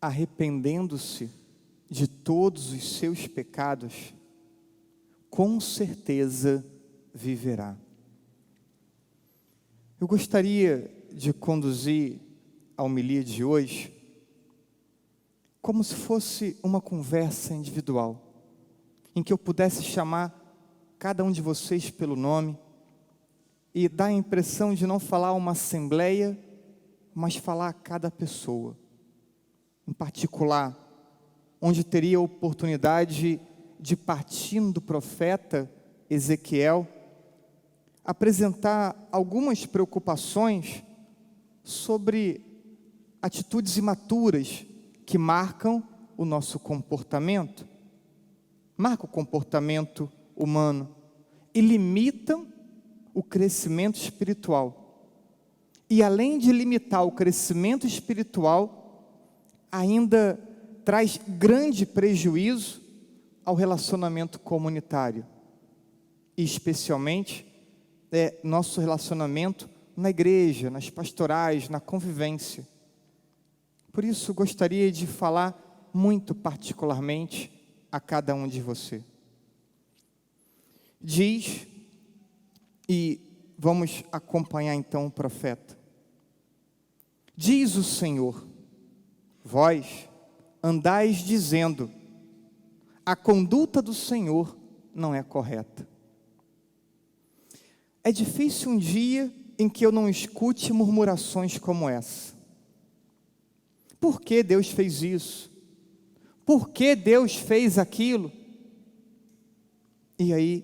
arrependendo-se de todos os seus pecados, com certeza viverá. Eu gostaria de conduzir a homilia de hoje como se fosse uma conversa individual, em que eu pudesse chamar cada um de vocês pelo nome e dar a impressão de não falar uma assembleia, mas falar a cada pessoa, em particular, onde teria a oportunidade de, partindo do profeta Ezequiel, apresentar algumas preocupações sobre atitudes imaturas que marcam o nosso comportamento, marcam o comportamento humano e limitam o crescimento espiritual. E além de limitar o crescimento espiritual, ainda traz grande prejuízo ao relacionamento comunitário, e especialmente nosso relacionamento na igreja, nas pastorais, na convivência. Por isso gostaria de falar muito particularmente a cada um de você. Diz, e vamos acompanhar então o profeta. Diz o Senhor: vós andais dizendo, a conduta do Senhor não é correta. É difícil um dia em que eu não escute murmurações como essa. Por que Deus fez isso? Por que Deus fez aquilo? E aí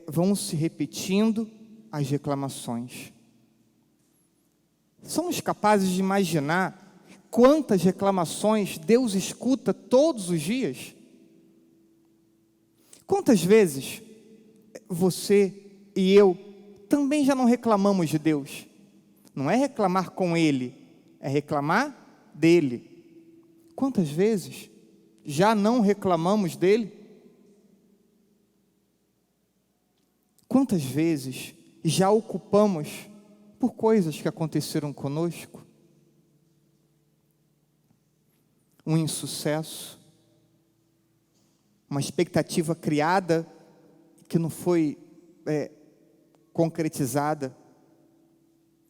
vão se repetindo as reclamações. Somos capazes de imaginar quantas reclamações Deus escuta todos os dias? Quantas vezes você e eu também já não reclamamos de Deus? Não é reclamar com Ele, é reclamar dele. Quantas vezes já não reclamamos dele? Quantas vezes já ocupamos por coisas que aconteceram conosco? Um insucesso, uma expectativa criada que não foi concretizada,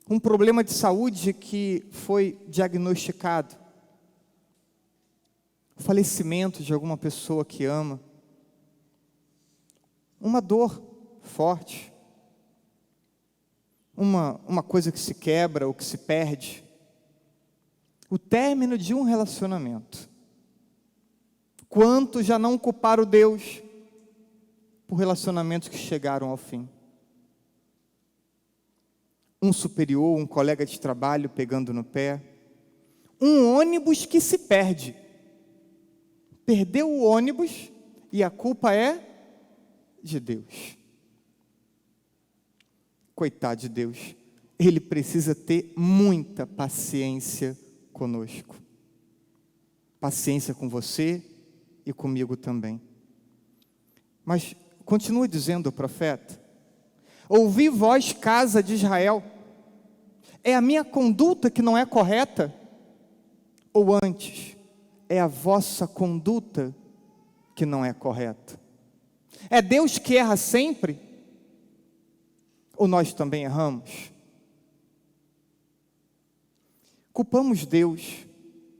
um problema de saúde que foi diagnosticado, o falecimento de alguma pessoa que ama, uma dor forte, uma coisa que se quebra ou que se perde, o término de um relacionamento. Quantos já não culparam Deus por relacionamentos que chegaram ao fim? Um superior, um colega de trabalho pegando no pé, um ônibus que se perde. Perdeu o ônibus e a culpa é de Deus. Coitado de Deus, Ele precisa ter muita paciência conosco. Paciência com você e comigo também. Mas continua dizendo o profeta: ouvi vós, casa de Israel, é a minha conduta que não é correta? Ou antes, é a vossa conduta que não é correta? É Deus que erra sempre? Ou nós também erramos? Culpamos Deus,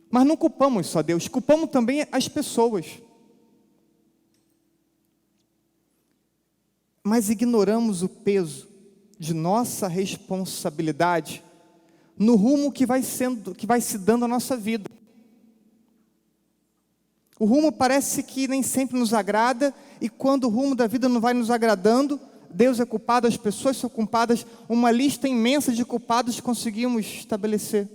mas não culpamos só Deus, culpamos também as pessoas. Mas ignoramos o peso de nossa responsabilidade no rumo que vai se dando a nossa vida. O rumo parece que nem sempre nos agrada, e quando o rumo da vida não vai nos agradando, Deus é culpado, as pessoas são culpadas, uma lista imensa de culpados conseguimos estabelecer.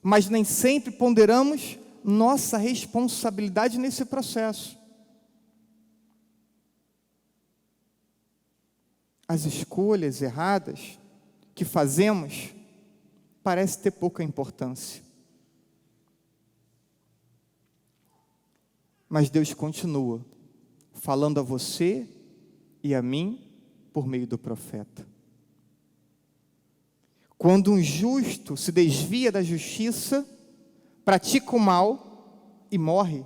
Mas nem sempre ponderamos nossa responsabilidade nesse processo. As escolhas erradas que fazemos parecem ter pouca importância. Mas Deus continua falando a você e a mim por meio do profeta. Quando um justo se desvia da justiça, pratica o mal e morre,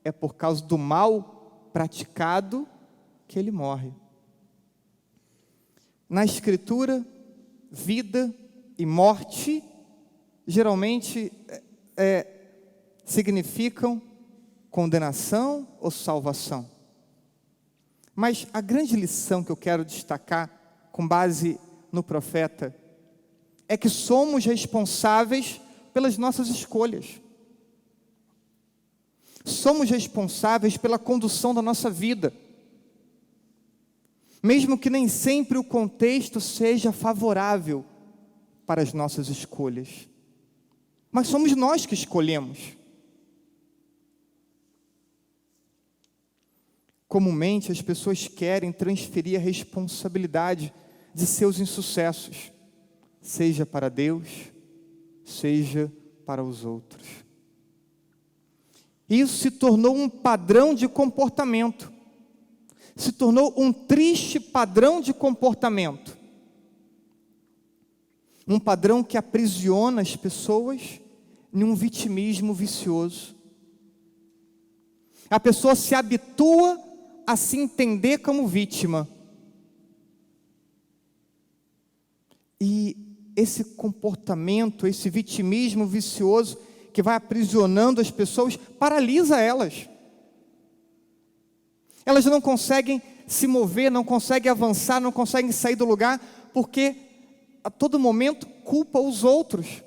é por causa do mal praticado que ele morre. Na Escritura, vida e morte geralmente significam condenação ou salvação. Mas a grande lição que eu quero destacar, com base no profeta, é que somos responsáveis pelas nossas escolhas. Somos responsáveis pela condução da nossa vida. Mesmo que nem sempre o contexto seja favorável para as nossas escolhas. Mas somos nós que escolhemos. Comumente as pessoas querem transferir a responsabilidade de seus insucessos, seja para Deus, seja para os outros. Isso se tornou um padrão de comportamento, se tornou um triste padrão de comportamento, um padrão que aprisiona as pessoas em um vitimismo vicioso. A pessoa se habitua a se entender como vítima. E esse comportamento, esse vitimismo vicioso que vai aprisionando as pessoas, paralisa elas. Elas não conseguem se mover, não conseguem avançar, não conseguem sair do lugar, porque a todo momento culpa os outros.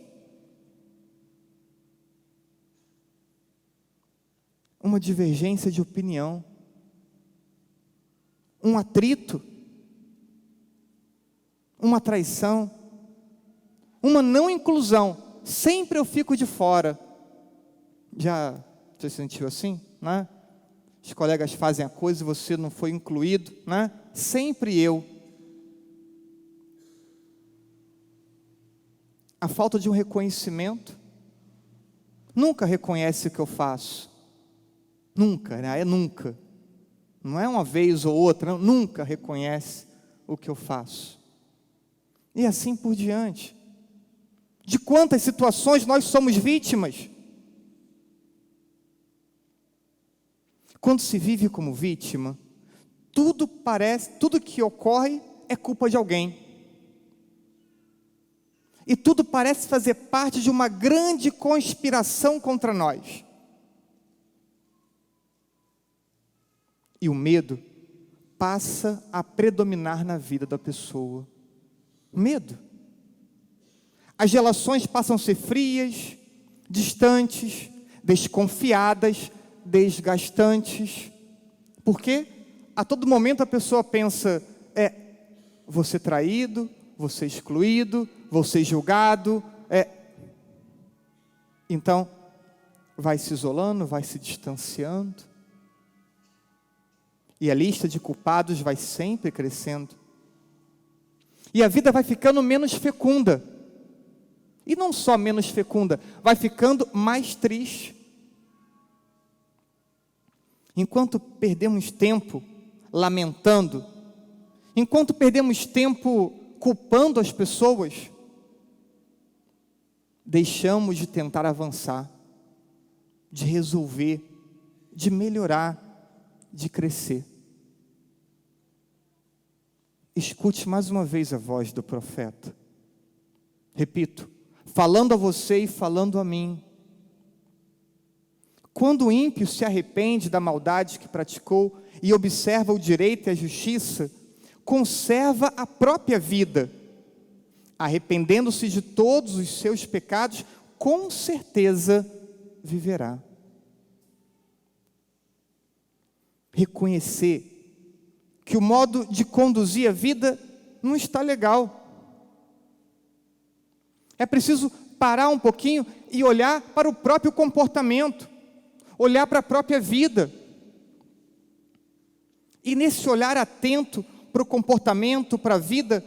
Uma divergência de opinião, um atrito, uma traição, uma não inclusão. Sempre eu fico de fora. Já se sentiu assim, né? Os colegas fazem a coisa e você não foi incluído, né? Sempre eu. A falta de um reconhecimento. Nunca reconhece o que eu faço. Nunca, né? É nunca. Não é uma vez ou outra, não, nunca reconhece o que eu faço. E assim por diante. De quantas situações nós somos vítimas? Quando se vive como vítima, tudo que ocorre é culpa de alguém. E tudo parece fazer parte de uma grande conspiração contra nós. E o medo passa a predominar na vida da pessoa. Medo. As relações passam a ser frias, distantes, desconfiadas, desgastantes. Por quê? A todo momento a pessoa pensa, vou ser traído, vou ser excluído, vou ser julgado. Então, vai se isolando, vai se distanciando. E a lista de culpados vai sempre crescendo. E a vida vai ficando menos fecunda. E não só menos fecunda, vai ficando mais triste. Enquanto perdemos tempo lamentando, enquanto perdemos tempo culpando as pessoas, deixamos de tentar avançar, de resolver, de melhorar, de crescer. Escute mais uma vez a voz do profeta. Repito, falando a você e falando a mim. Quando o ímpio se arrepende da maldade que praticou e observa o direito e a justiça, conserva a própria vida, arrependendo-se de todos os seus pecados, com certeza viverá. Reconhecer que o modo de conduzir a vida não está legal. É preciso parar um pouquinho e olhar para o próprio comportamento, olhar para a própria vida. E nesse olhar atento para o comportamento, para a vida,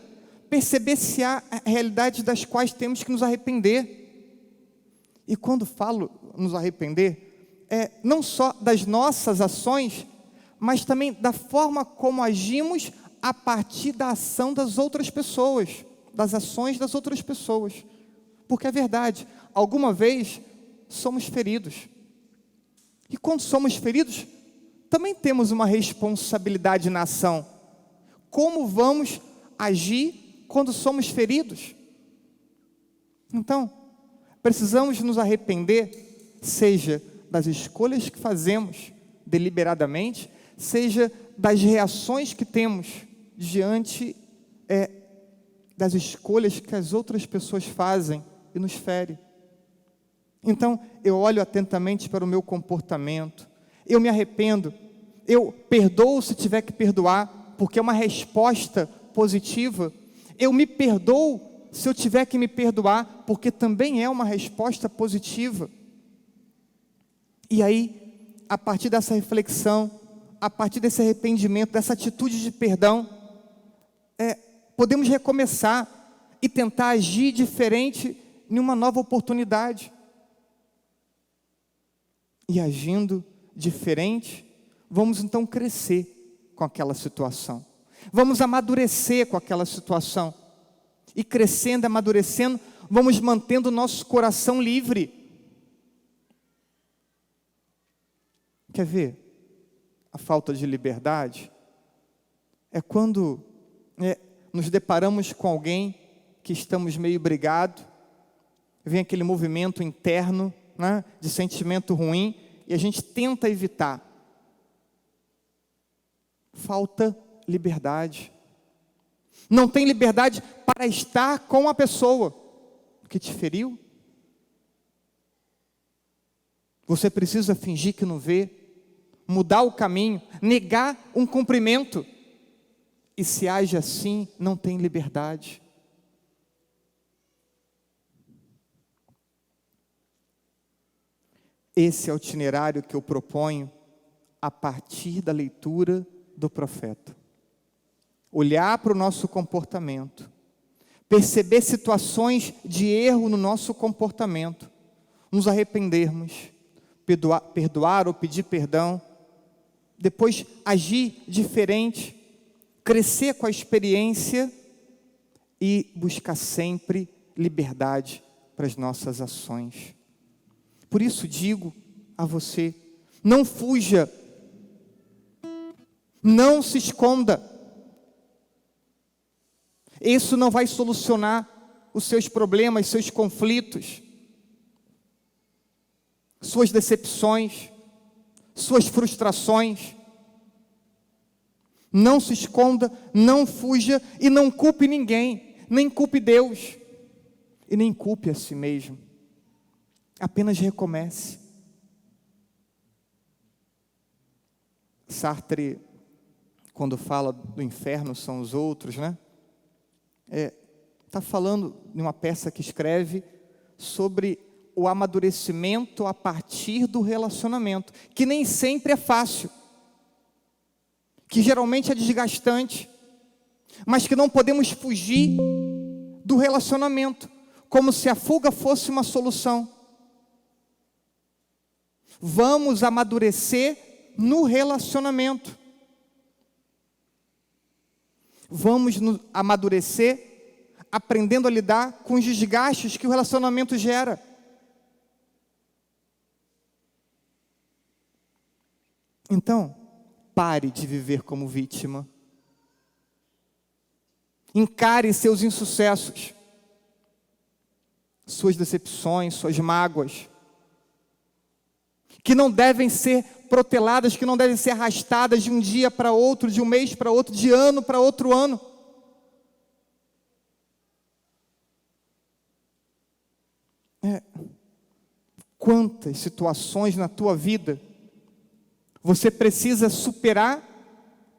perceber se há realidades das quais temos que nos arrepender. E quando falo nos arrepender, não só das nossas ações, mas também da forma como agimos a partir da ação das outras pessoas, das ações das outras pessoas. Porque é verdade, alguma vez somos feridos. E quando somos feridos, também temos uma responsabilidade na ação. Como vamos agir quando somos feridos? Então, precisamos nos arrepender, seja das escolhas que fazemos deliberadamente, seja das reações que temos diante das escolhas que as outras pessoas fazem e nos ferem. Então, eu olho atentamente para o meu comportamento, eu me arrependo, eu perdoo se tiver que perdoar, porque é uma resposta positiva, eu me perdoo se eu tiver que me perdoar, porque também é uma resposta positiva. E aí, a partir dessa reflexão, a partir desse arrependimento, dessa atitude de perdão, podemos recomeçar e tentar agir diferente em uma nova oportunidade. E agindo diferente, vamos então crescer com aquela situação. Vamos amadurecer com aquela situação. E crescendo, amadurecendo, vamos mantendo o nosso coração livre. Quer ver? A falta de liberdade é quando nos deparamos com alguém que estamos meio brigado, vem aquele movimento interno, né, de sentimento ruim, e a gente tenta evitar. Falta liberdade. Não tem liberdade para estar com a pessoa que te feriu. Você precisa fingir que não vê, mudar o caminho, negar um cumprimento. E se age assim, não tem liberdade. Esse é o itinerário que eu proponho a partir da leitura do profeta. Olhar para o nosso comportamento, perceber situações de erro no nosso comportamento, nos arrependermos, perdoar ou pedir perdão, depois agir diferente, crescer com a experiência e buscar sempre liberdade para as nossas ações. Por isso digo a você, não fuja, não se esconda. Isso não vai solucionar os seus problemas, seus conflitos, suas decepções, suas frustrações. Não se esconda, não fuja e não culpe ninguém, nem culpe Deus e nem culpe a si mesmo. Apenas recomece. Sartre, quando fala do inferno são os outros, né? Está falando de uma peça que escreve sobre o amadurecimento a partir do relacionamento, que nem sempre é fácil, que geralmente é desgastante, mas que não podemos fugir do relacionamento, como se a fuga fosse uma solução. Vamos amadurecer no relacionamento. Vamos amadurecer aprendendo a lidar com os desgastes que o relacionamento gera. Então, pare de viver como vítima. Encare seus insucessos, suas decepções, suas mágoas, que não devem ser proteladas, que não devem ser arrastadas de um dia para outro, de um mês para outro, de ano para outro ano. Quantas situações na tua vida você precisa superar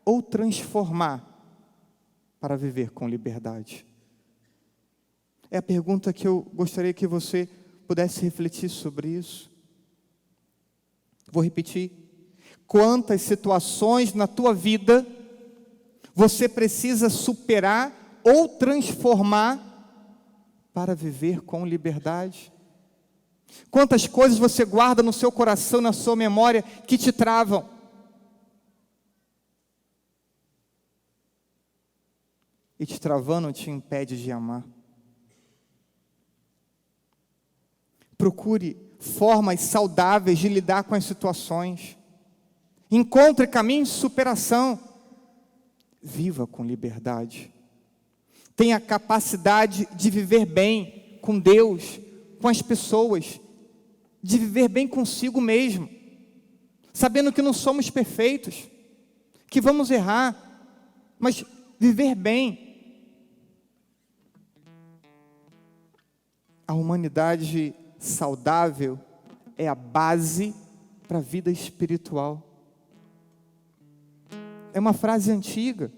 ou transformar para viver com liberdade? É a pergunta que eu gostaria que você pudesse refletir sobre isso. Vou repetir. Quantas situações na tua vida você precisa superar ou transformar para viver com liberdade? Quantas coisas você guarda no seu coração, na sua memória, que te travam? E te travando te impede de amar. Procure formas saudáveis de lidar com as situações. Encontre caminhos de superação. Viva com liberdade. Tenha a capacidade de viver bem com Deus, com as pessoas, de viver bem consigo mesmo, sabendo que não somos perfeitos, que vamos errar, mas viver bem. A humanidade saudável é a base para a vida espiritual. É uma frase antiga.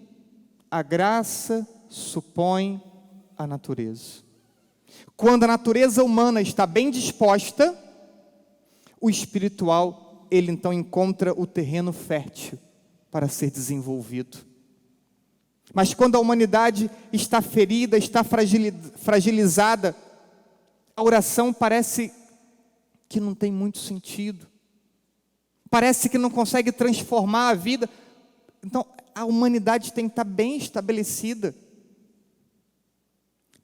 A graça supõe a natureza. Quando a natureza humana está bem disposta, o espiritual, ele então encontra o terreno fértil para ser desenvolvido. Mas quando a humanidade está ferida, está fragilizada, a oração parece que não tem muito sentido. Parece que não consegue transformar a vida. Então, a humanidade tem que estar bem estabelecida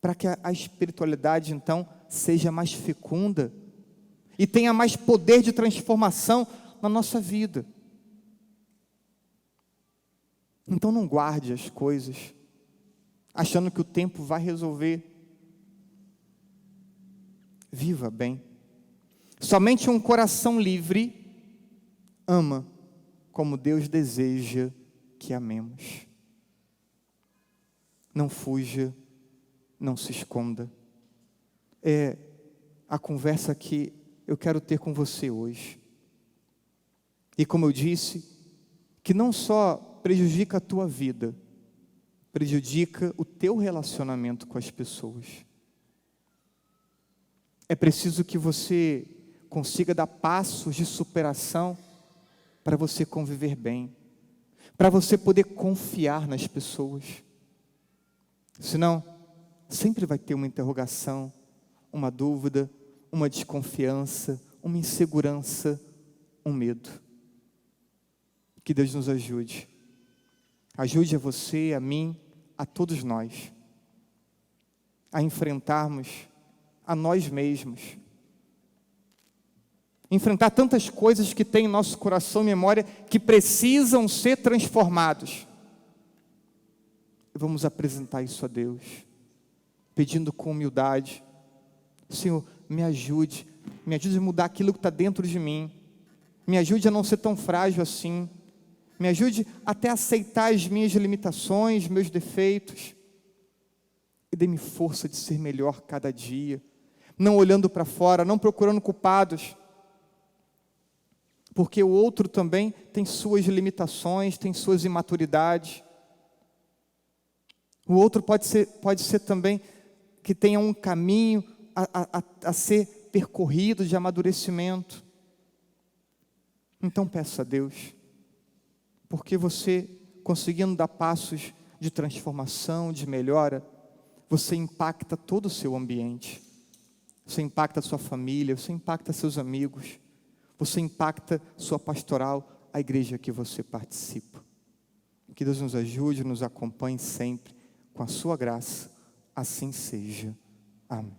para que a espiritualidade, então, seja mais fecunda e tenha mais poder de transformação na nossa vida. Então, não guarde as coisas, achando que o tempo vai resolver. Viva bem. Somente um coração livre ama como Deus deseja que amemos. Não fuja, não se esconda. É a conversa que eu quero ter com você hoje. E como eu disse, que não só prejudica a tua vida, prejudica o teu relacionamento com as pessoas. É preciso que você consiga dar passos de superação para você conviver bem, para você poder confiar nas pessoas. Senão, sempre vai ter uma interrogação, uma dúvida, uma desconfiança, uma insegurança, um medo. Que Deus nos ajude. Ajude a você, a mim, a todos nós, a enfrentarmos a nós mesmos. Enfrentar tantas coisas que tem em nosso coração e memória que precisam ser transformados. Vamos apresentar isso a Deus, pedindo com humildade: Senhor, me ajude a mudar aquilo que está dentro de mim, me ajude a não ser tão frágil assim, me ajude até a aceitar as minhas limitações, meus defeitos, e dê-me força de ser melhor cada dia, não olhando para fora, não procurando culpados, porque o outro também tem suas limitações, tem suas imaturidades. O outro pode ser também que tenha um caminho a ser percorrido de amadurecimento. Então peça a Deus, porque você, conseguindo dar passos de transformação, de melhora, você impacta todo o seu ambiente. Você impacta a sua família, você impacta seus amigos, você impacta sua pastoral, a igreja que você participa. Que Deus nos ajude, nos acompanhe sempre, com a sua graça, assim seja. Amém.